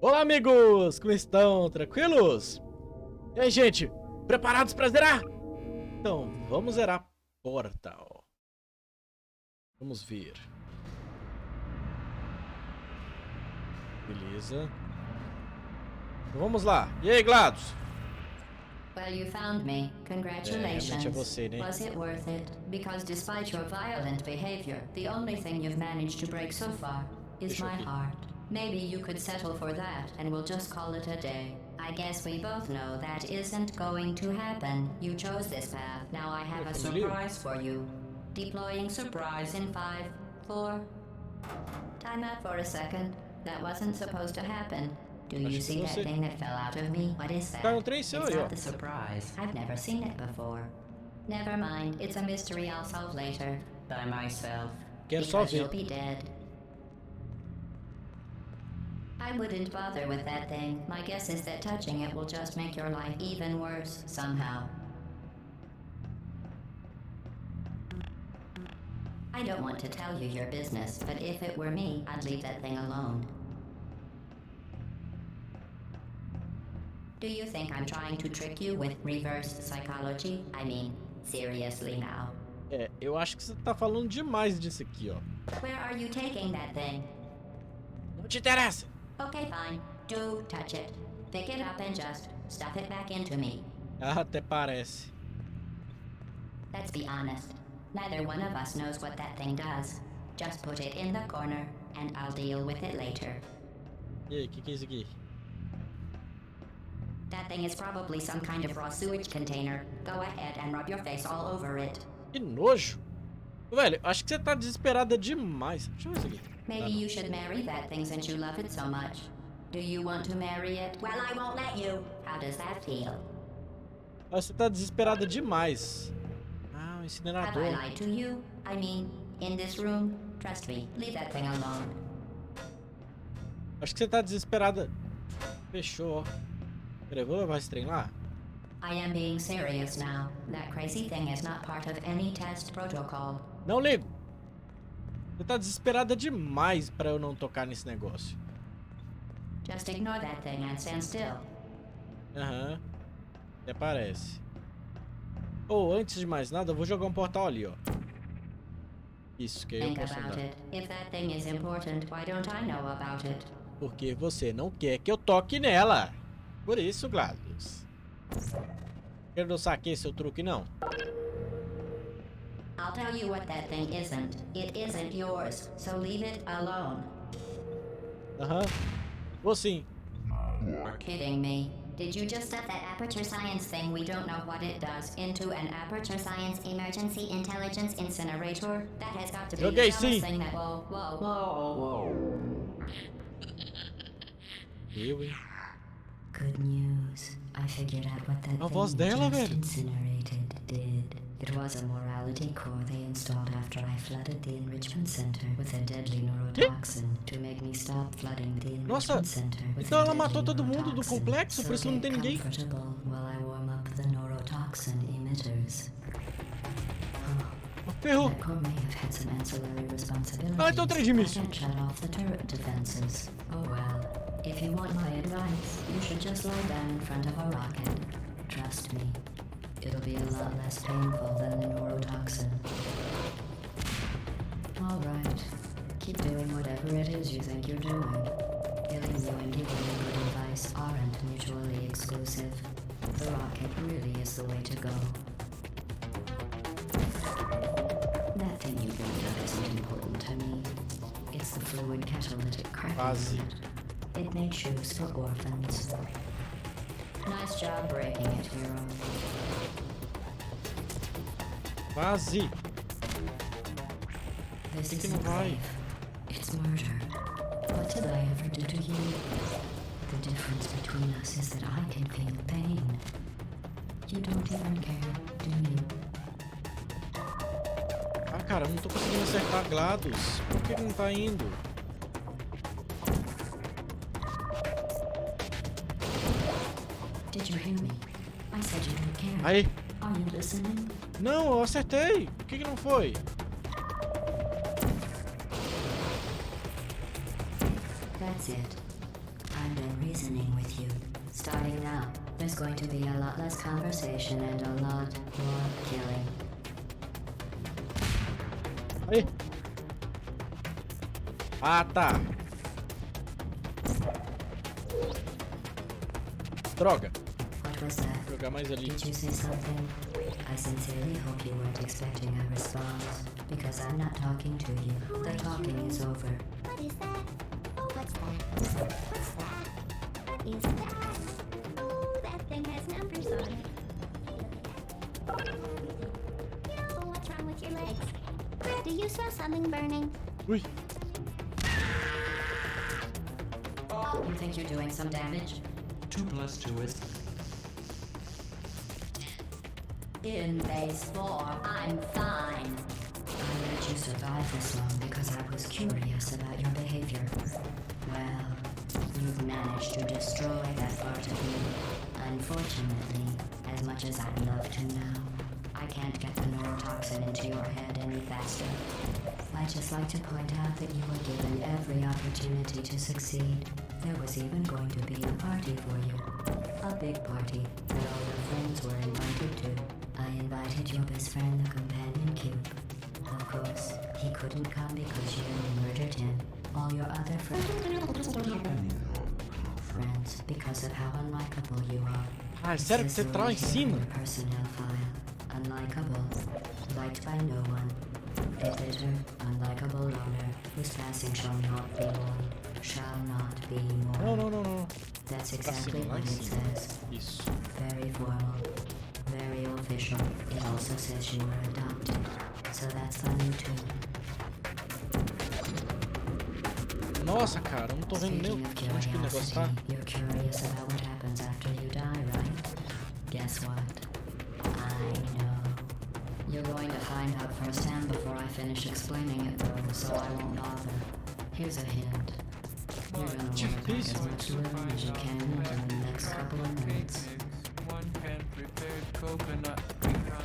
Olá, amigos! Como estão? Tranquilos? E aí, gente? Preparados para zerar? Então, vamos zerar Portal. Vamos ver. Beleza. Então, vamos lá. E aí, GLaDOS? Well, you found me. Congratulations. Realmente é você, né? Was it worth it? Because despite your violent behavior, the only thing you've managed to break so far is my heart. Maybe you could settle for that and we'll just call it a day. I guess we both know that isn't going to happen. You chose this path. Now I have a surprise for you. Deploying surprise in 5, 4... Time out for a second. That wasn't supposed to happen. Do you see that thing that fell out of me? What is that? It's not the surprise. I've never seen it before. Never mind. It's a mystery I'll solve later. By myself. Because you'll be dead. I wouldn't bother with that thing. My guess is that touching it will just make your life even worse, somehow. I don't want to tell you your business, but if it were me, I'd leave that thing alone. Do you think I'm trying to trick you with reverse psychology? I mean, seriously now. Eu acho que você tá falando demais disso aqui, ó. Where are you taking that thing? Não te interessa. Okay, fine. Do touch it. Pick it up and just stuff it back into me. Ah, até parece. Let's be honest. Neither one of us knows what that thing does. Just put it in the corner, and I'll deal with it later. E aí, que é isso aqui? That thing is probably some kind of raw sewage container. Go ahead and rub your face all over it. Que nojo! Velho, acho que você tá desesperada demais. Deixa eu ver isso aqui. Maybe you should marry that thing since you love it so much. Do you want to marry it? Well, I won't let you. How does that feel? Você tá desesperada demais. Ah, o incinerador. Have I lied to you? I mean, in this room? Trust me, leave that thing alone. Acho que você tá desesperada. Fechou, ó. Peraí, vou levar esse trem lá? I am being serious now. That crazy thing is not part of any test protocol. Não ligo. Você tá desesperada demais pra eu não tocar nesse negócio. Just ignore that thing and stand still. Aham. Até parece. Ou, antes de mais nada, eu vou jogar um portal ali, ó. Isso, que aí eu Think posso about andar. it. If that thing is important, why don't I know about it? Porque você não quer que eu toque nela. Por isso, GLaDOS. Eu não saquei seu truque, não. I'll tell you what that thing isn't. It isn't yours, so leave it alone. Aham. Vou sim. You're kidding me. Did you just stuff that aperture science thing we don't know what it does into an aperture science emergency intelligence incinerator? That has got to be the dumbest thing that... Whoa. Eu, hein? Good news. I figured out what that A voz dela, velho. incinerated did. It was a morality core they installed after I flooded the enrichment center with a deadly neurotoxin to make me stop flooding the enrichment center with então ela matou todo mundo do complexo, por isso não tem ninguém. While I warm up the neurotoxin emitters. Ferrou. That core may have had some ancillary responsibilities. Ah, então 3 de míssil. I can't shut off the turret defenses. Oh well. If you want my advice, you should just lie down in front of a rocket. Trust me. It'll be a lot less painful than the neurotoxin. Alright. Keep doing whatever it is you think you're doing. Killing you and giving you good advice aren't mutually exclusive. The rocket really is the way to go. That thing you bring up isn't important to me. It's the fluid catalytic cracking unit. It makes shoes for orphans. Nice job breaking it, hero. Quase. This isn't life. It's murder. What did I ever do to you? The difference between us is that I can feel pain. You don't even care, do you? Ah, cara, não tô conseguindo acertar GLaDOS. Por que não tá indo? Did you hear me? I said you don't care. Aí. Are you listening? Não, eu acertei. Por que não foi? That's it. I've been reasoning with you. Starting now, there's going to be a lot less conversation and a lot more killing. Aí. Ah, tá. Droga. What was that? Vou jogar mais ali. Did you say something? I sincerely hope you weren't expecting a response, because I'm not talking to you. The talking is over. What is that? Oh, what's that? What's that? What is that? Oh, that thing has numbers on it. Yo, what's wrong with your legs? Do you smell something burning? Ui. You think you're doing some damage? 2 plus 2 is... In base 4, I'm fine. I let you survive this long because I was curious about your behavior. Well, you've managed to destroy that part of me. Unfortunately, as much as I'd love to now, I can't get the neurotoxin into your head any faster. I'd just like to point out that you were given every opportunity to succeed. There was even going to be a party for you. A big party that all your friends were invited to. I invited your best friend, the companion cube. Of course, he couldn't come because you murdered him. All your other friends because of how unlikable you are. Ah, sério que você tá lá em cima? Personnel file. Unlikable. Liked by no one. A bitter, unlikable loner whose passing shall not be mourned. Shall not be Não, mourned. não. That's Pra exactly cima, lá what em it cima. says. Isso. Very formal. Very official. It also says you were adopted. So that's funny too. Nossa, cara, eu não tô vendo nem Speaking of onde que o negócio tá. curiosity, you're curious about what happens after you die, right? Guess what? I know. You're going to find out firsthand before I finish explaining it though, so I won't bother. Here's a hint. You're gonna want to pack as much living as you can in the next couple of minutes. One can prepared coconut.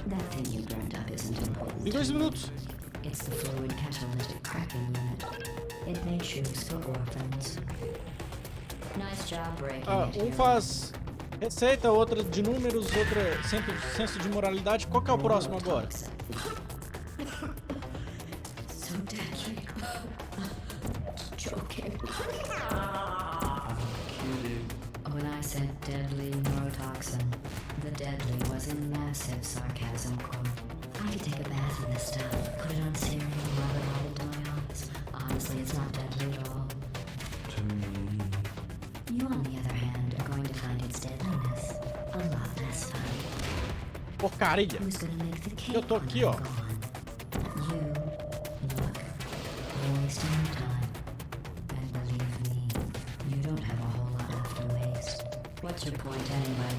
That thing you burned up isn't important. Em 2 minutos. It's the fluid catalytic cracking unit. It makes shoes for orphans. Nice job breaking Ah, it, um hero. faz receita, outra de números, outra senso de moralidade. Qual que é o próximo agora? So deadly. Joking. When I said deadly neurotoxin, the deadly was in massive sarcasm quote. I could take a bath in this stuff, put it on cereal, rub it right into my eyes. Honestly, it's not deadly at all. To me. You, on the other hand, are going to find its deadliness a lot less fun. Porcaria. Who's gonna make the cake Eu tô when aqui, I'm ó. gone? You, look, you're wasting your time. And believe me, you don't have a whole lot left to waste. What's your point anyway?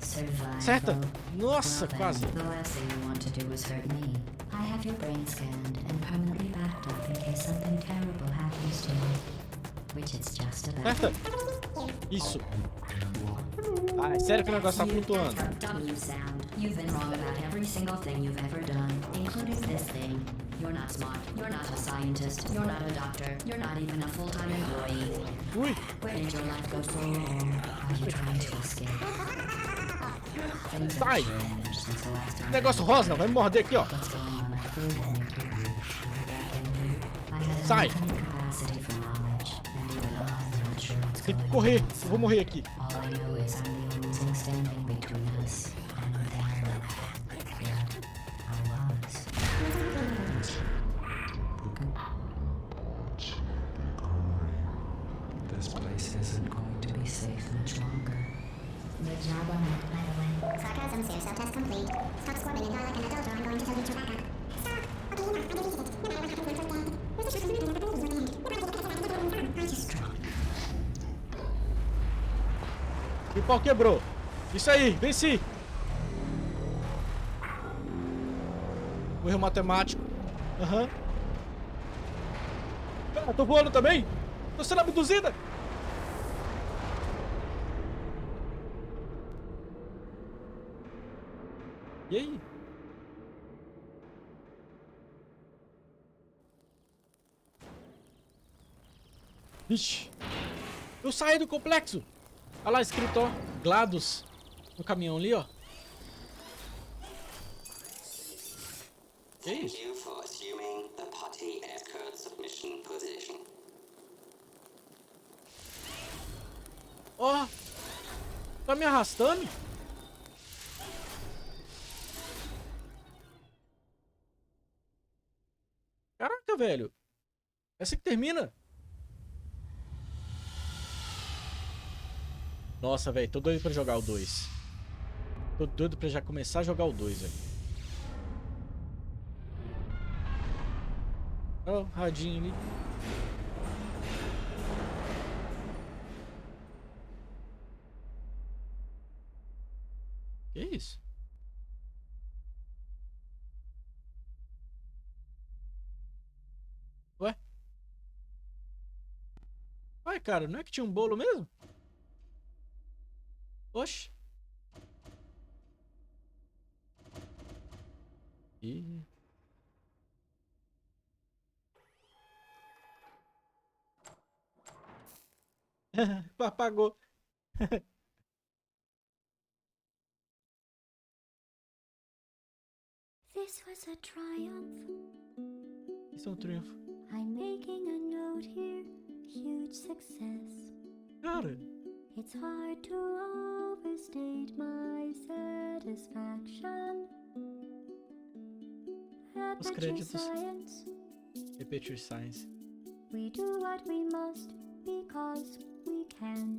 Survival. Certa? Nossa, Well then, quase. the last thing you want to do is hurt me. I have your brain scanned and permanently backed up in case something terrible happens to you. Which it's just about. Certa? Isso. Ah, é sério que o negócio tá flutuando. That's how dumb you sound. You've been wrong about every single thing you've ever done, including this thing. You're not smart. You're not a scientist. You're not a doctor. You're not even a full-time employee. Ui. Where did your life go so wrong? Are you trying to escape? Things have Sai. changed since the last time. Negócio rosa, vai me morder aqui, ó. What's going on at food in your TV? I had Sai. an infinite capacity for knowledge, and even I'm not sure what's Tem going que correr. on. Eu vou morrer aqui. All I know is I'm the only thing standing between us and them. Yeah, I was. This place isn't going to be safe much longer. Good job on that, by the way. Sarcasm, seer self-test complete. Stop squirming and die like an adult or I'm going to tell you to back up. Stop! Okay, I deleted it. No matter what happens, we're dead. Where's the shotgun? I just... E o pau quebrou. Isso aí, venci. O erro matemático. Aham. Ah, tô voando também. Tô sendo abduzida. E aí? Vixe. Eu saí do complexo. Olha lá escrito, ó, GLaDOS. No caminhão ali, ó. Que isso? Thank you for assuming the Parte escort submission position. Ó. Tá me arrastando? Caraca, velho. Essa que termina. Nossa, velho. Tô doido pra jogar o 2. Tô doido pra já começar a jogar o 2, velho. Ó, radinho ali. Que isso? Ué? Ué, cara, não é que tinha um bolo mesmo? Oxi. Ih. Apagou. This was a triumph. Isso é um triunfo. I'm making a note here. Huge success. Cara, It's hard to overstate my satisfaction. os Aperture créditos. science. Repetir science. We do what we must because we can.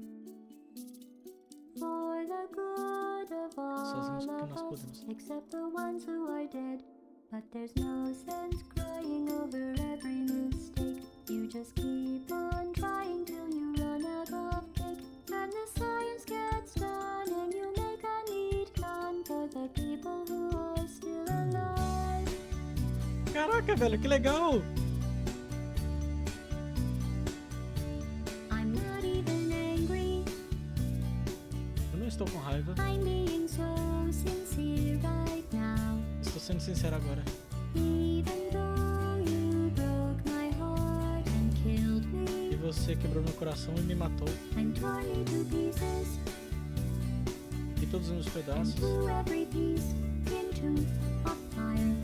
For the good of Fazemos all o que of nós us, podemos. except the ones who are dead. But there's no sense crying over every mistake. You just keep on trying till you run out of cake. And the science gets done and you make a neat gun for the people who are still alive. Caraca, velho, que legal! I'm not even angry. Eu não estou com raiva. I'm being so sincere right now. Estou sendo sincero agora. Even though you broke my heart and killed E me, você quebrou meu coração e me matou. and torn me to pieces, E todos os meus pedaços. threw every piece into a fire.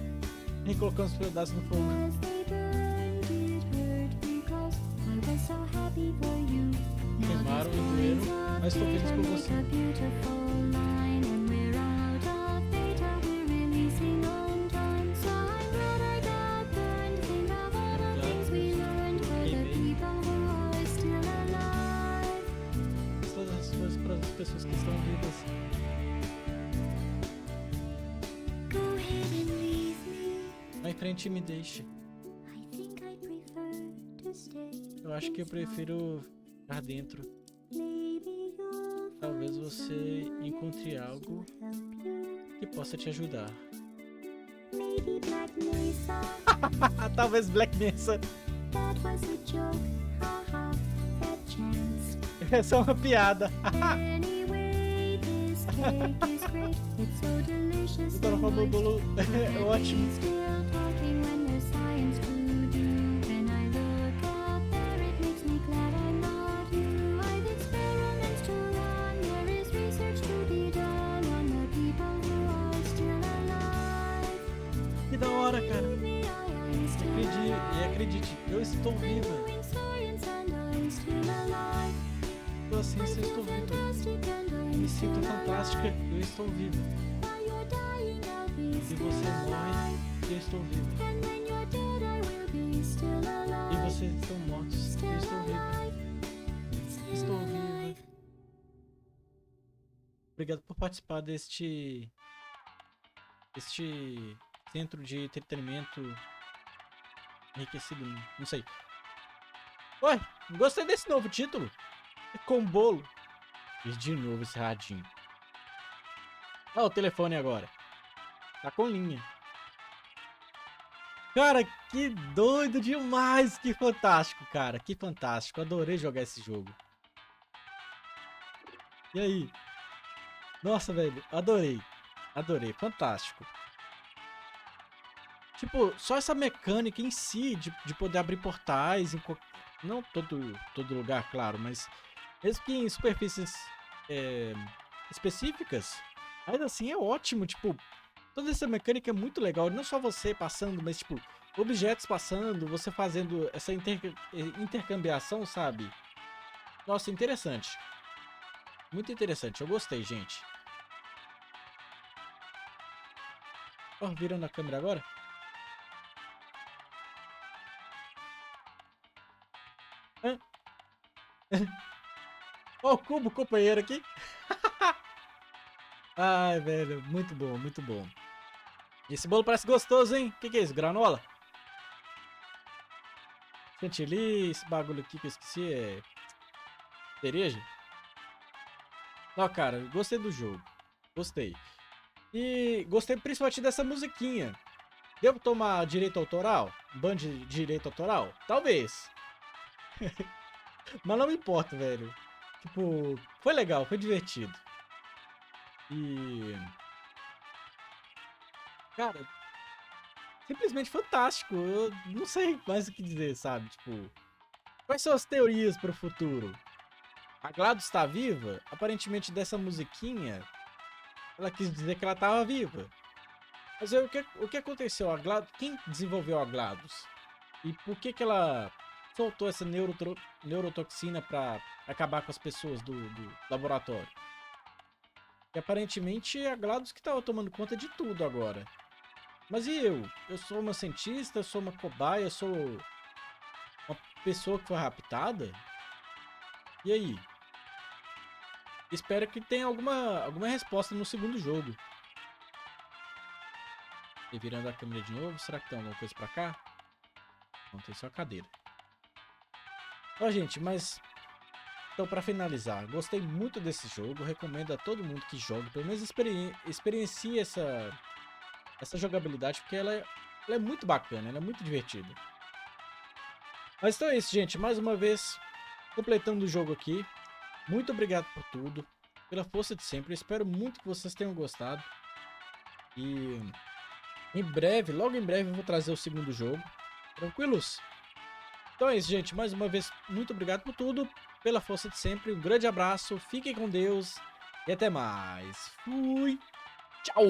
E colocando os pedaços no fogo. As they burned, it hurt because I was so happy for you. Now Queimaram these e doeram, boys mas estou of feliz por paper você. make a beautiful line, and we're out of data, we're releasing on time. So I'm glad I got burned. Think of all the things we learned for the people who are still alive. Todas as coisas para as pessoas que estão vivas. Go ahead and leave me. Vai em frente e me deixe. I think I prefer to stay. Eu acho que eu inside. prefiro ficar dentro. Maybe you'll Talvez find você someone encontre else algo to help you. que possa te ajudar. Maybe Black Mesa. Talvez Black Mesa. That was a joke. Haha. That chance. Essa é uma piada. Anyway, this cake is great. It's so delicious. Então, and o moist. bolo é ótimo. Still talking when there's science to do. When I look out there, it makes me glad I'm not you. I've experiments to run. There is research to be done on the people who are still alive. Que da hora, cara. Believe me, I am still Acredite, eu estou I'm viva. doing science and I'm still alive. Tô assim, I eu feel estou viva. fantastic and I'm Me still sinto alive. fantástica, eu estou viva. While you're dying, I'll be E still você morre, alive. eu estou viva. And when you're dead, I will be still E alive. vocês estão mortos, Still eu estou viva. alive. Estou Still viva. alive. Obrigado por participar deste centro de entretenimento enriquecido, não sei. Ué, gostei desse novo título. É com bolo. E de novo esse radinho. Olha o telefone agora. Tá com linha. Cara, que doido demais. Que fantástico, cara. Que fantástico. Adorei jogar esse jogo. E aí? Nossa, velho. Adorei. Adorei. Fantástico. Tipo, só essa mecânica em si de poder abrir portais em não todo lugar, claro, mas Mesmo que em superfícies específicas, ainda assim é ótimo, tipo, toda essa mecânica é muito legal, não só você passando, mas tipo, objetos passando, você fazendo essa intercambiação, sabe? Nossa, interessante. Muito interessante, eu gostei, gente. Ó, virando a câmera agora. Hã? Ó, o cubo companheiro aqui. Ai, velho, muito bom, muito bom. Esse bolo parece gostoso, hein? O que é isso? Granola? Chantilly, esse bagulho aqui que eu esqueci é cereja? Ó, cara, gostei do jogo. Gostei. E gostei principalmente dessa musiquinha. Devo tomar direito autoral? Ban de direito autoral? Talvez. Mas não me importa, velho. Tipo, foi legal, foi divertido. E... Cara, simplesmente fantástico. Eu não sei mais o que dizer, sabe? Tipo, quais são as teorias para o futuro? A GLaDOS está viva? Aparentemente dessa musiquinha, ela quis dizer que ela estava viva. Mas aí, o que aconteceu? A GLaDOS, quem desenvolveu a GLaDOS? E por que ela soltou essa neurotoxina para acabar com as pessoas do laboratório? E aparentemente é a GLaDOS que estava tomando conta de tudo agora. Mas e eu? Eu sou uma cientista, eu sou uma cobaia, eu sou uma pessoa que foi raptada? E aí? Espero que tenha alguma resposta no segundo jogo. E virando a câmera de novo, será que tem alguma coisa pra cá? Não, tem só a cadeira. Ó, gente, mas... Então, pra finalizar, gostei muito desse jogo, recomendo a todo mundo que jogue, pelo menos experiencie essa jogabilidade, porque ela é muito bacana, ela é muito divertida. Mas então é isso, gente, mais uma vez, completando o jogo aqui. Muito obrigado por tudo, pela força de sempre, eu espero muito que vocês tenham gostado. E em breve, logo em breve, eu vou trazer o segundo jogo. Tranquilos? Então é isso, gente. Mais uma vez, muito obrigado por tudo, pela força de sempre. Um grande abraço, fiquem com Deus e até mais. Fui, tchau!